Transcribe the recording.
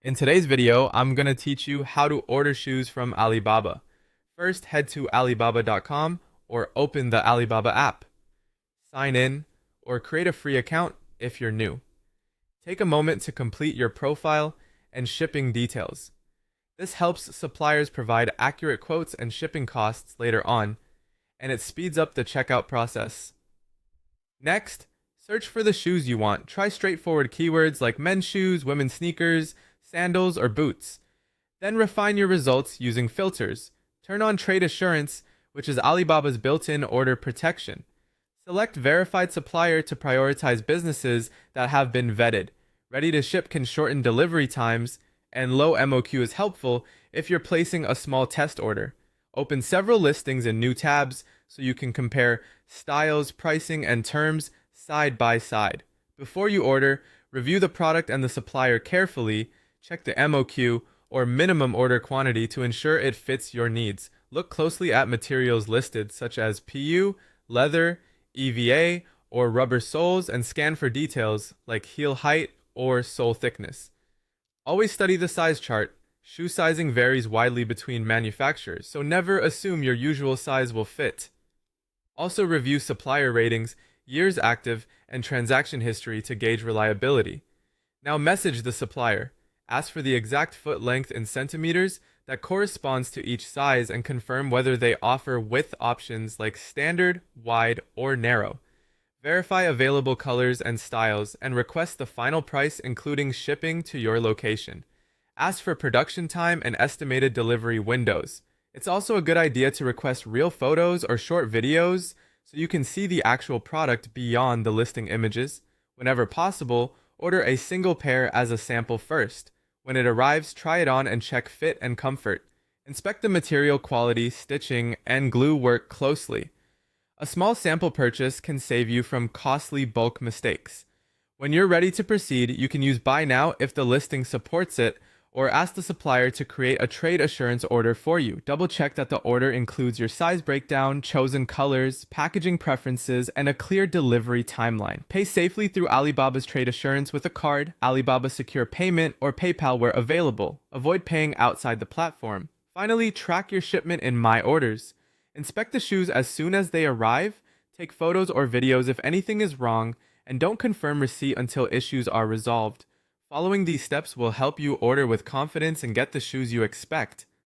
In today's video, I'm going to teach you how to order shoes from Alibaba. First, head to alibaba.com or open the Alibaba app. Sign in or create a free account if you're new. Take a moment to complete your profile and shipping details. This helps suppliers provide accurate quotes and shipping costs later on, and it speeds up the checkout process. Next, search for the shoes you want. Try straightforward keywords like men's shoes, women's sneakers, sandals, or boots. Then refine your results using filters. Turn on trade assurance, which is Alibaba's built-in order protection. Select verified supplier to prioritize businesses that have been vetted. Ready to ship can shorten delivery times, and low MOQ is helpful if you're placing a small test order. Open several listings in new tabs so you can compare styles, pricing, and terms side by side. Before you order, review the product and the supplier carefully. Check the MOQ or minimum order quantity to ensure it fits your needs. Look closely at materials listed such as PU, leather, EVA, or rubber soles, and scan for details like heel height or sole thickness. Always study the size chart. Shoe sizing varies widely between manufacturers, so never assume your usual size will fit. Also review supplier ratings, years active, and transaction history to gauge reliability. Now message the supplier. Ask for the exact foot length in centimeters that corresponds to each size and confirm whether they offer width options like standard, wide, or narrow. Verify available colors and styles and request the final price including shipping to your location. Ask for production time and estimated delivery windows. It's also a good idea to request real photos or short videos so you can see the actual product beyond the listing images. Whenever possible, order a single pair as a sample first. When it arrives, try it on and check fit and comfort. Inspect the material quality, stitching, and glue work closely. A small sample purchase can save you from costly bulk mistakes. When you're ready to proceed, you can use Buy Now if the listing supports it, or ask the supplier to create a trade assurance order for you. Double check that the order includes your size breakdown, chosen colors, packaging preferences, and a clear delivery timeline. Pay safely through Alibaba's trade assurance with a card, Alibaba Secure Payment, or PayPal where available. Avoid paying outside the platform. Finally, track your shipment in My Orders. Inspect the shoes as soon as they arrive, take photos or videos if anything is wrong, and don't confirm receipt until issues are resolved. Following these steps will help you order with confidence and get the shoes you expect.